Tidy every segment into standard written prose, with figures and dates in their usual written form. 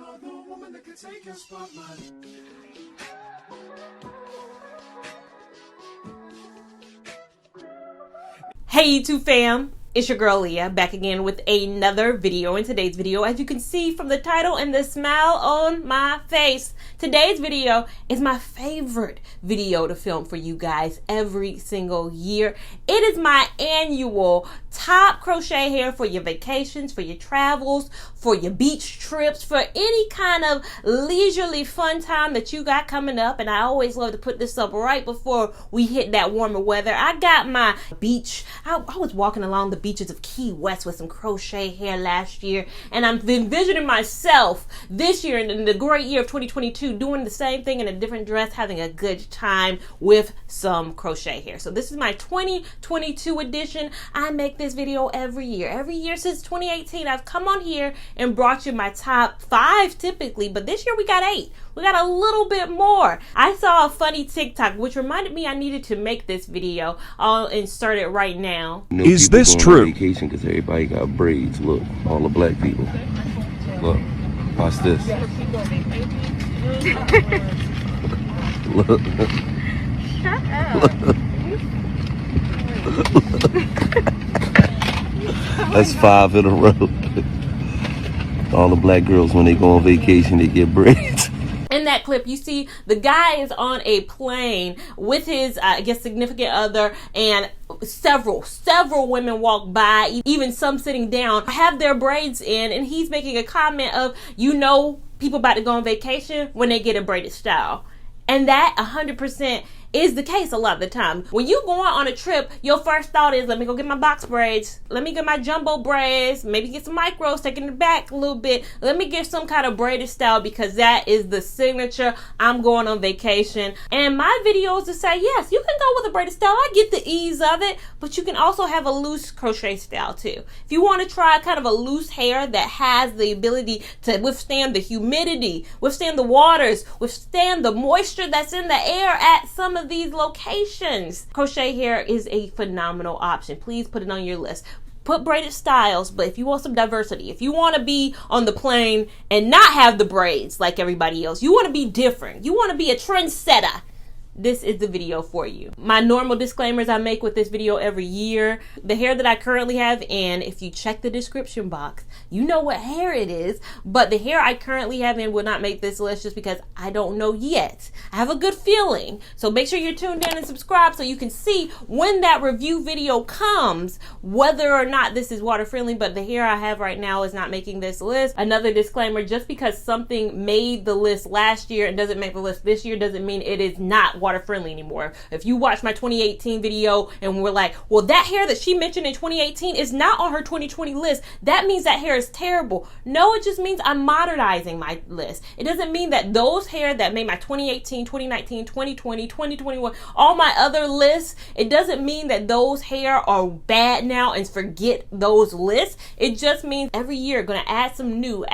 Another woman that can take your spotlight. Hey YouTube fam, it's your girl Leah back again with another video. In today's video, as you can see from the title and the smile on my face, today's video is my favorite video to film for you guys every single year. It is my annual top crochet hair for your vacations, for your travels, for your beach trips, for any kind of leisurely fun time that you got coming up. And I always love to put this up right before we hit that warmer weather. I got my beach. I was walking along the beaches of Key West with some crochet hair last year, and I'm envisioning myself this year in the great year of 2022 doing the same thing in a different dress, having a good time with some crochet hair. So this is my 2022 edition. I make this video every year since 2018. I've come on here and brought you my top 5 typically, but this year we got 8. We got a little bit more. I saw a funny TikTok which reminded me I needed to make this video. I'll insert it right now. Is this true? Vacation because everybody got braids. Look, all the black people. Look, watch this. Look. Shut up. That's 5 in a row. All the black girls, when they go on vacation, they get braids. In that clip, you see the guy is on a plane with his, I guess, significant other, and several women walk by, even some sitting down, have their braids in, and he's making a comment of, you know, people about to go on vacation when they get a braided style. And that 100% is the case a lot of the time. When you go on a trip, your first thought is, let me go get my box braids. Let me get my jumbo braids. Maybe get some micros, taking it back a little bit. Let me get some kind of braided style because that is the signature. I'm going on vacation. And my video is to say, yes, you can go with a braided style. I get the ease of it, but you can also have a loose crochet style too. If you want to try kind of a loose hair that has the ability to withstand the humidity, withstand the waters, withstand the moisture that's in the air at some of these locations, crochet hair is a phenomenal option. Please put it on your list. Put braided styles, but if you want some diversity, if you want to be on the plane and not have the braids like everybody else, you want to be different, you want to be a trendsetter, this is the video for you. My normal disclaimers I make with this video every year. The hair that I currently have, and if you check the description box, you know what hair it is, but the hair I currently have in will not make this list just because I don't know yet. I have a good feeling. So make sure you're tuned in and subscribe so you can see when that review video comes, whether or not this is water friendly, but the hair I have right now is not making this list. Another disclaimer, just because something made the list last year and doesn't make the list this year doesn't mean it is not water friendly anymore. If you watch my 2018 video and we're like, well, that hair that she mentioned in 2018 is not on her 2020 list, that means that hair is terrible. No, it just means I'm modernizing my list. It doesn't mean that those hair that made my 2018, 2019, 2020, 2021, all my other lists, it doesn't mean that those hair are bad now and forget those lists. It just means every year gonna add some new.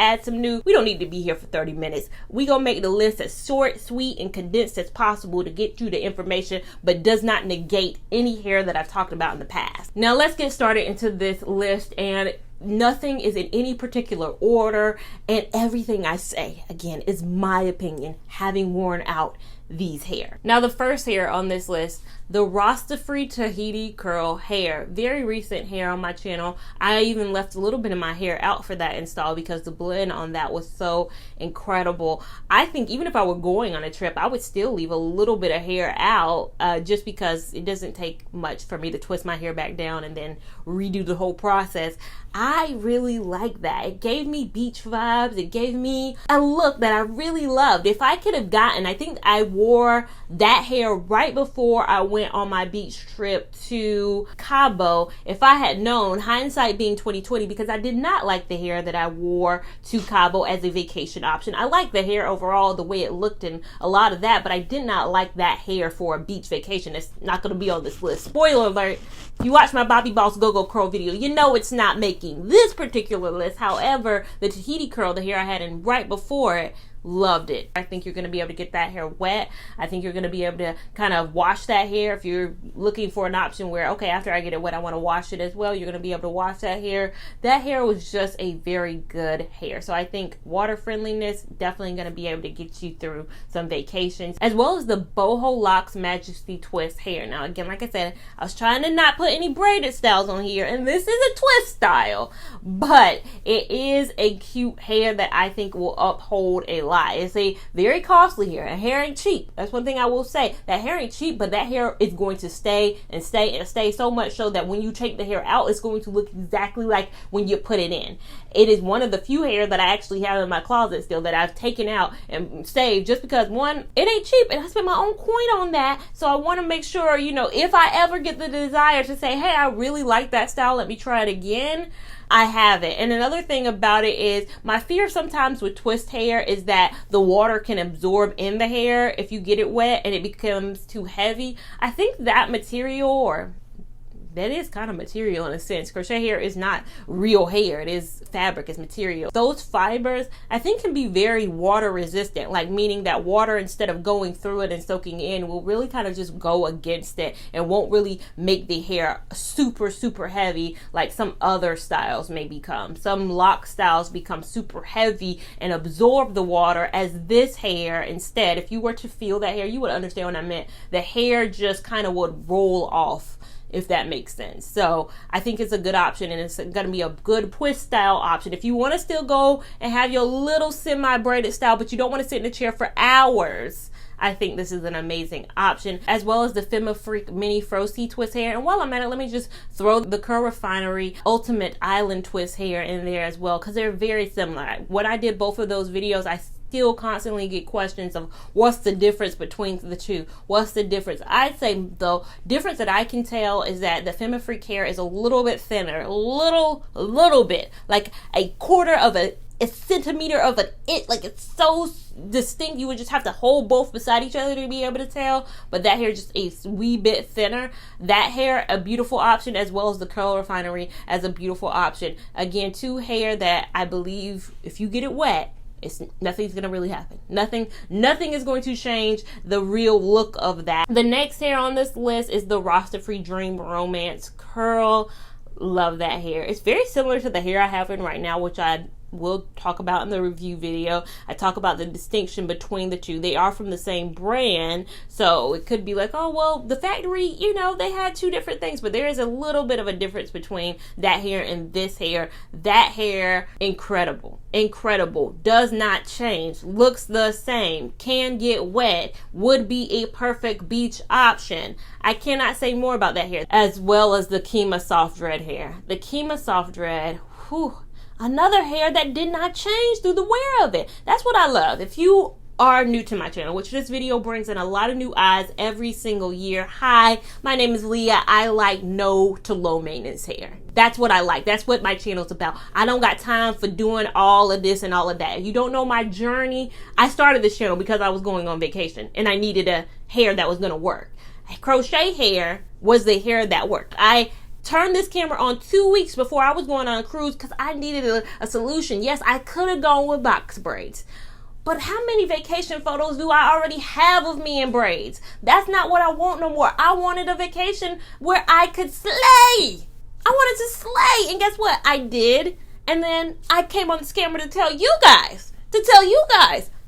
We don't need to be here for 30 minutes. We gonna make the list as short, sweet, and condensed as possible to get you the information, but does not negate any hair that I've talked about in the past. Now let's get started into this list, and nothing is in any particular order, and everything I say, again, is my opinion, having worn out these hair. Now the first hair on this list, the Rastafri Tahiti curl hair, very recent hair on my channel. I even left a little bit of my hair out for that install because the blend on that was so incredible. I think even if I were going on a trip, I would still leave a little bit of hair out just because it doesn't take much for me to twist my hair back down and then redo the whole process. I really like that. It gave me beach vibes. It gave me a look that I really loved. If I could have gotten, I think I wore that hair right before I went on my beach trip to Cabo. If I had known, hindsight being 2020, because I did not like the hair that I wore to Cabo as a vacation option. I like the hair overall, the way it looked and a lot of that, but I did not like that hair for a beach vacation. It's not going to be on this list. Spoiler alert, if you watch my Bobby Boss Go-Go Curl video, you know it's not making this particular list. However, the Tahiti curl, the hair I had in right before it, Loved it. I think you're going to be able to get that hair wet. I think you're going to be able to kind of wash that hair. If you're looking for an option where, okay, after I get it wet, I want to wash it as well, you're going to be able to wash that hair. That hair was just a very good hair. So I think water friendliness definitely going to be able to get you through some vacations, as well as the Boho Locks Majesty Twist hair. Now, again, like I said, I was trying to not put any braided styles on here, and this is a twist style, but it is a cute hair that I think will uphold a lot. It's a very costly hair, and hair ain't cheap. That's one thing I will say. That hair ain't cheap, but that hair is going to stay and stay and stay, so much so that when you take the hair out, it's going to look exactly like when you put it in. It is one of the few hair that I actually have in my closet still that I've taken out and saved, just because, one, it ain't cheap and I spent my own coin on that. So I want to make sure, you know, if I ever get the desire to say, hey, I really like that style, let me try it again, I have it. And another thing about it is, my fear sometimes with twist hair is that the water can absorb in the hair if you get it wet and it becomes too heavy. I think that material, or that is kind of material in a sense. Crochet hair is not real hair. It is fabric, it's material. Those fibers, I think, can be very water resistant, like meaning that water, instead of going through it and soaking in, will really kind of just go against it and won't really make the hair super, super heavy like some other styles may become. Some lock styles become super heavy and absorb the water, as this hair, instead, if you were to feel that hair, you would understand what I meant. The hair just kind of would roll off, if that makes sense. So I think it's a good option, and it's going to be a good twist style option. If you want to still go and have your little semi-braided style, but you don't want to sit in a chair for hours, I think this is an amazing option, as well as the Femme Freak Mini Frozy Twist hair. And while I'm at it, let me just throw the Curl Refinery Ultimate Island Twist hair in there as well, because they're very similar. When I did both of those videos, I still constantly get questions of what's the difference between the two. What's the difference? I'd say the difference that I can tell is that the Femme Freak hair is a little bit thinner, a little bit, like a quarter of a centimeter of an inch. Like, it's so distinct, you would just have to hold both beside each other to be able to tell. But that hair just a wee bit thinner. That hair, a beautiful option, as well as the Curl Refinery as a beautiful option. Again, two hair that I believe if you get it wet, nothing's gonna really happen. Nothing is going to change the real look of that. The next hair on this list is the Rastafri Dream Romance Curl. Love that hair. It's very similar to the hair I have in right now, which I will talk about in the review video. I talk about the distinction between the two. They are from the same brand, so it could be like, oh, well, the factory, you know, they had two different things, but there is a little bit of a difference between that hair and this hair. That hair, incredible, does not change, looks the same, can get wet, would be a perfect beach option. I cannot say more about that hair, as well as the Kima Soft Dread hair. The Kima Soft Dread, whew, another hair that did not change through the wear of it. That's what I love. If you are new to my channel, which this video brings in a lot of new eyes every single year. Hi, my name is Leah. I like no to low maintenance hair. That's what I like. That's what my channel's about. I don't got time for doing all of this and all of that. If you don't know my journey, I started this channel because I was going on vacation and I needed a hair that was going to work. Crochet hair was the hair that worked. I turned this camera on 2 weeks before I was going on a cruise because I needed a solution. Yes, I could have gone with box braids, but how many vacation photos do I already have of me in braids? That's not what I want no more. I wanted a vacation where I could slay. I wanted to slay, and guess what? I did, and then I came on this camera to tell you guys,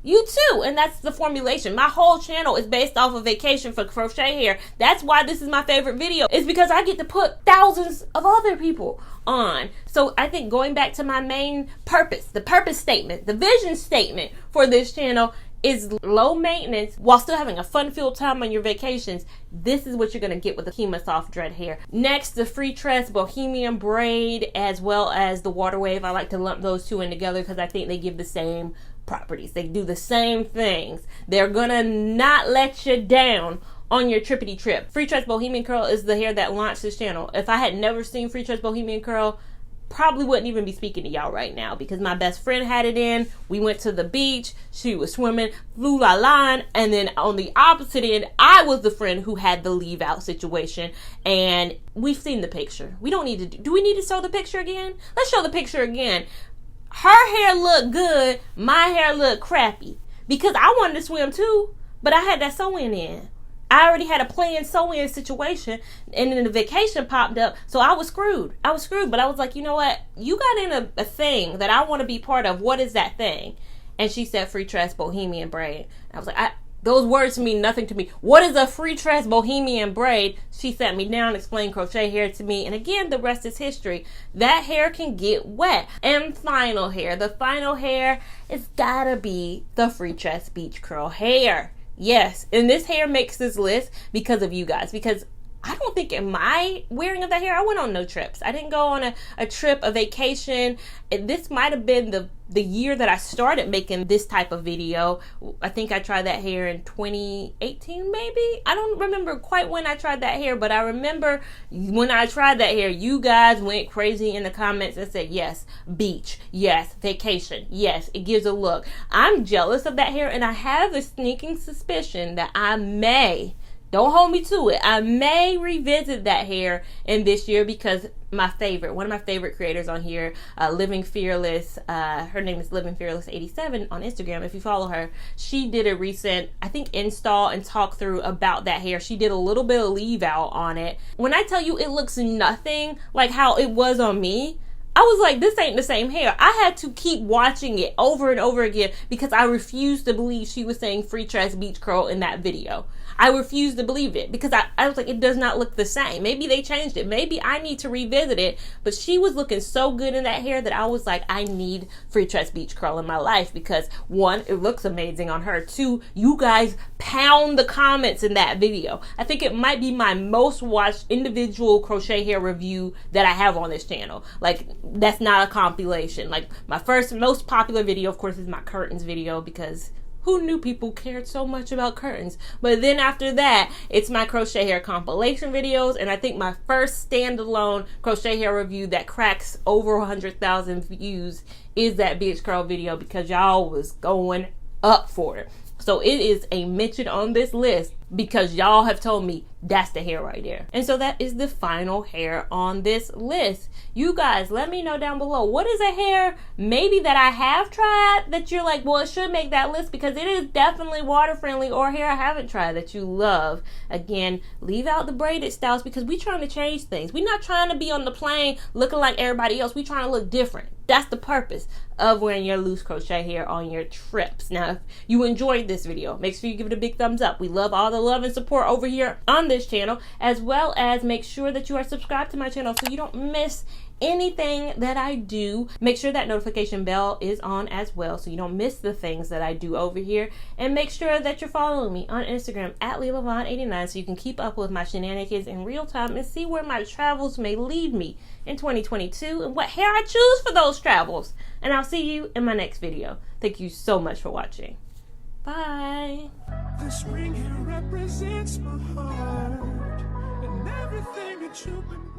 you too, and that's the formulation. My whole channel is based off of vacation for crochet hair. That's why this is my favorite video. It's because I get to put thousands of other people on. So I think going back to my main purpose, the purpose statement, the vision statement for this channel is low maintenance while still having a fun-filled time on your vacations. This is what you're going to get with the Kima Soft Dread hair. Next, the Free Tress Bohemian Braid, as well as the Water Wave. I like to lump those two in together because I think they give the same properties. They do the same things. They're gonna not let you down on your trippity trip. Free Tress Bohemian Curl is the hair that launched this channel. If I had never seen Free Tress Bohemian Curl, probably wouldn't even be speaking to y'all right now, because my best friend had it in. We went to the beach, she was swimming, flew la line, and then on the opposite end, I was the friend who had the leave out situation. And we've seen the picture. We don't need to do we need to show the picture again? Let's show the picture again. Her hair looked good, my hair looked crappy. because I wanted to swim too, but I had that sew-in in. I already had a planned sew-in situation, and then the vacation popped up, so I was screwed. But I was like, you know what? You got in a thing that I want to be part of. What is that thing? And she said free tress bohemian braid. I was like, those words mean nothing to me. What is a free tress bohemian braid? She sat me down, explained crochet hair to me, and again, the rest is history. That hair can get wet. And final hair. The final hair is gotta be the free tress beach curl hair. Yes, and this hair makes this list because of you guys. Because I don't think in my wearing of that hair, I went on no trips. I didn't go on a trip, a vacation. This might have been the year that I started making this type of video. I think I tried that hair in 2018, maybe. I don't remember quite when I tried that hair, but I remember when I tried that hair, you guys went crazy in the comments and said, yes, beach, yes, vacation, yes, it gives a look. I'm jealous of that hair, and I have a sneaking suspicion that I may, don't hold me to it, I may revisit that hair in this year because one of my favorite creators on here, Living Fearless, her name is Living Fearless 87 on Instagram. If you follow her, she did a recent, I think, install and talk through about that hair. She did a little bit of leave out on it. When I tell you it looks nothing like how it was on me, I was like, this ain't the same hair. I had to keep watching it over and over again because I refused to believe she was saying free tress beach curl in that video. I refused to believe it because I was like, it does not look the same. Maybe they changed it. Maybe I need to revisit it. But she was looking so good in that hair that I was like, I need free tress beach curl in my life because one, it looks amazing on her. Two, you guys pound the comments in that video. I think it might be my most watched individual crochet hair review that I have on this channel. Like, that's not a compilation. Like, my first most popular video, of course, is my curtains video because who knew people cared so much about curtains? But then after that, it's my crochet hair compilation videos. And I think my first standalone crochet hair review that cracks over 100,000 views is that beach curl video because y'all was going up for it. So it is a mention on this list because y'all have told me that's the hair right there. And so that is the final hair on this list. You guys, let me know down below. What is a hair maybe that I have tried that you're like, well, it should make that list because it is definitely water friendly, or hair I haven't tried that you love. Again, leave out the braided styles because we're trying to change things. We're not trying to be on the plane looking like everybody else. We're trying to look different. That's the purpose of wearing your loose crochet hair on your trips. Now, if you enjoyed this video, make sure you give it a big thumbs up. We love all the love and support over here on this channel, as well as make sure that you are subscribed to my channel so you don't miss anything that I do. Make sure that notification bell is on as well so you don't miss the things that I do over here. And make sure that you're following me on Instagram at Lia Lavon 89 so you can keep up with my shenanigans in real time and see where my travels may lead me in 2022 and what hair I choose for those travels. And I'll see you in my next video. Thank you so much for watching. Bye. The spring here represents my heart and everything that you've been